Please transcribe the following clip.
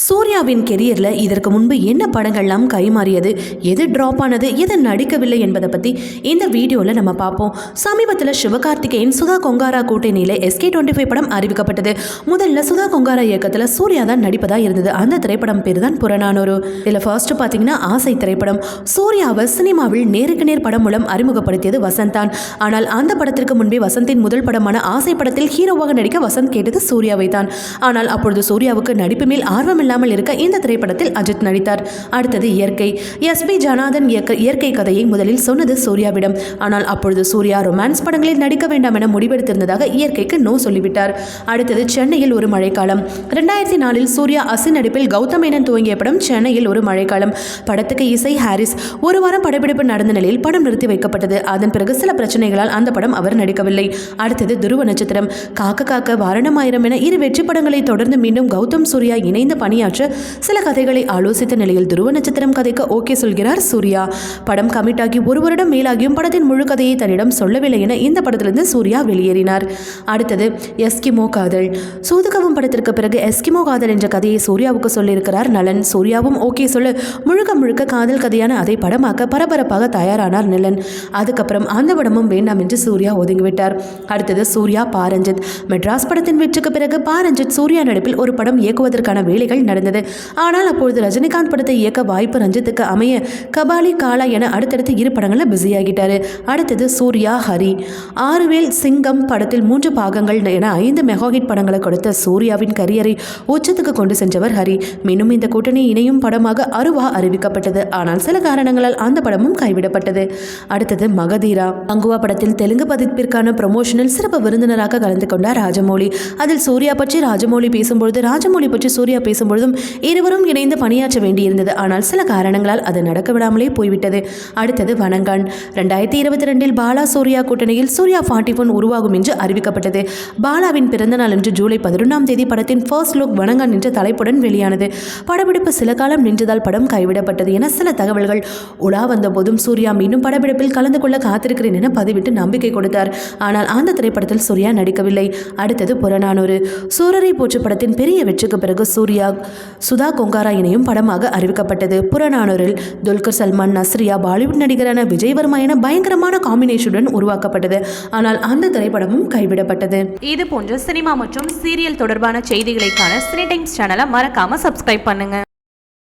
சூர்யாவின் கெரியரில் இதற்கு முன்பு என்ன படங்கள்லாம் கைமாறியது, எது ட்ராப் ஆனது, எது நடிக்கவில்லை என்பதை பற்றி இந்த வீடியோவில் நம்ம பார்ப்போம். சமீபத்தில் சிவகார்த்திகேயன் சுதா கொங்காரா கூட்டணியில் SK25 படம் அறிவிக்கப்பட்டது. முதல்ல சுதா கொங்காரா இயக்கத்தில் சூர்யா தான் நடிப்பதாக இருந்தது. அந்த திரைப்படம் பேர் தான் புறநானூறு. இதில் ஃபர்ஸ்ட் பார்த்தீங்கன்னா ஆசை திரைப்படம். சூர்யாவை சினிமாவில் நேருக்கு நேர் படம் மூலம் அறிமுகப்படுத்தியது வசந்த் தான். ஆனால் அந்த படத்திற்கு முன்பே வசந்தின் முதல் படமான ஆசை படத்தில் ஹீரோவாக நடிக்க வசந்த் கேட்டது சூர்யாவை தான். ஆனால் அப்பொழுது சூர்யாவுக்கு நடிப்பு மேல் ஆர்வம் இல்லாமல் இருக்க இந்த திரைப்படத்தில் அஜித் நடித்தார். அடுத்தது இயற்கை. SP ஜனார்தன் இயற்கை கதையை முதலில் சொன்னது சூர்யாவிடம். ஆனால் அப்பொழுது சூர்யா ரொமான்ஸ் படங்களில் நடிக்க வேண்டாம் என முடிவெடுத்திருந்ததாக இயற்கைக்கு நோ சொல்லிவிட்டார். அடுத்தது சென்னையில் ஒரு மழைக்காலம். 2004 சூர்யா அசின் நடிப்பில் கௌதம் மேனன் துவங்கிய படம் சென்னையில் ஒரு மழைக்காலம். படத்துக்கு இசை ஹாரிஸ். ஒரு வாரம் படப்பிடிப்பு நடந்த நிலையில் படம் நிறுத்தி வைக்கப்பட்டது. அதன் பிறகு சில பிரச்சனைகளால் அந்த படம் அவர் நடிக்கவில்லை. அடுத்தது துருவ நட்சத்திரம். காக்க காக்க வாரணமாயிரம் என 2 வெற்றி படங்களை தொடர்ந்து மீண்டும் கௌதம் சூர்யா இணைந்து பணியாற்ற சில கதைகளை ஆலோசித்த நிலையில் துருவ நட்சத்திரம் கதைக்கு ஓகே சொல்கிறார் சூர்யா. படம் கமிட் ஆகி 1 வருடம் மேலாகியும் படத்தின் முழு கதையை தன்னிடம் சொல்லவில்லை என இந்த படத்திலிருந்து சூர்யா வெளியேறினார். அடுத்தது எஸ்கிமோ காதல். சூதுகவும் படத்திற்கு பிறகு எஸ்கிமோ காதல் என்ற கதையை சூர்யாவுக்கு சொல்லியிருக்கிறார் நலன். சூர்யாவும் ஓகே சொல்ல முழுக்க காதல் கதையான அதை படமாக்க பரபரப்பாக தயாரானார் நலன். அதுக்கப்புறம் அந்த படமும் வேண்டாம் என்று சூர்யா ஒதுங்கிவிட்டார். அடுத்தது சூர்யா பாரஞ்சித். மெட்ராஸ் படத்தின் வெற்றிக்கு பிறகு பாரஞ்சித் சூர்யா நடிப்பில் ஒரு படம் இயக்குவதற்கான வேலைகள் நடந்தது. ஆனால் அப்பொழுது ரஜினிகாந்த் படத்தை இயக்க வாய்ப்பு ரஞ்சித்துக்கு அமைய கபாலி காலா என அடுத்தடுத்து 2 படங்களில் பிஸியாகிட்டாரு. அடுத்தது சூர்யா ஹரி. 6 வேல் சிங்கம் படத்தில் 3 பாகங்கள் என 5 மெகா ஹிட் படங்களை கொடுத்த சூர்யாவின் கரியரை உச்சத்துக்கு கொண்டு சென்றவர் ஹரி. மீண்டும் இந்த கூட்டணி இணையும் படமாக அருவா அறிவிக்கப்பட்டது. ஆனால் சில காரணங்களால் அந்த படமும் கைவிடப்பட்டது. அடுத்தது மகதீரா. அங்குவா படத்தில் தெலுங்கு பதிப்பிற்கான ப்ரமோஷனில் சிறப்பு விருந்தினராக கலந்து கொண்டார் ராஜமௌலி. அதில் சூர்யா பற்றி ராஜமௌலி பேசும்பொழுது ராஜமௌலி பற்றி சூர்யா பேசும்பொழுதும் இருவரும் இணைந்து பணியாற்ற வேண்டியிருந்தது. ஆனால் சில காரணங்களால் அது நடக்க விடாமலே போய்விட்டது. அடுத்தது வணங்கான். 2022 பாலா சூர்யா கூட்டணியில் சூர்யா 41 உருவாகும் என்று அறிவிக்கப்பட்டது. பாலாவின் பிறந்த நாள் என்று ஜூலை 11ஆம் தேதி படத்தின் ஃபர்ஸ்ட் லுக் வணங்கான் என்ற தலைப்புடன் வெளியானது. படப்பிடிப்பு சில காலம் நின்றதால் படம் கைவிடப்பட்டது என சில தகவல்கள் உலா வந்த போதும் சூர்யா மீண்டும் படப்பிடிப்பில் கலந்து கொள்ள காத்திருக்கிறேன் என பதிவிட்டு நம்பிக்கை கொடுத்தார். ஆனால் அந்த திரைப்படத்தில் சூர்யா நடிக்கவில்லை. அடுத்தது புறநானூறு. சூரரை போற்று படத்தின் பெரிய வெற்றிக்கு பிறகு சூர்யா சுதா கொங்காரா இணையும் படமாக அறிவிக்கப்பட்டது. புறநானூரில் துல்கர் சல்மான் நஸ்ரியா பாலிவுட் நடிகரான விஜய் வர்மா என பயங்கரமான காம்பினேஷனுடன் உருவாக்கப்பட்டது. ஆனால் அந்த திரைப்படமும் கைவிடப்பட்டது. இது போன்ற சினிமா மற்றும் சீரியல் தொடர்பான செய்திகளை காண சினி டைம்ஸ் சேனலை மறக்காம சப்ஸ்கிரைப் பண்ணுங்க.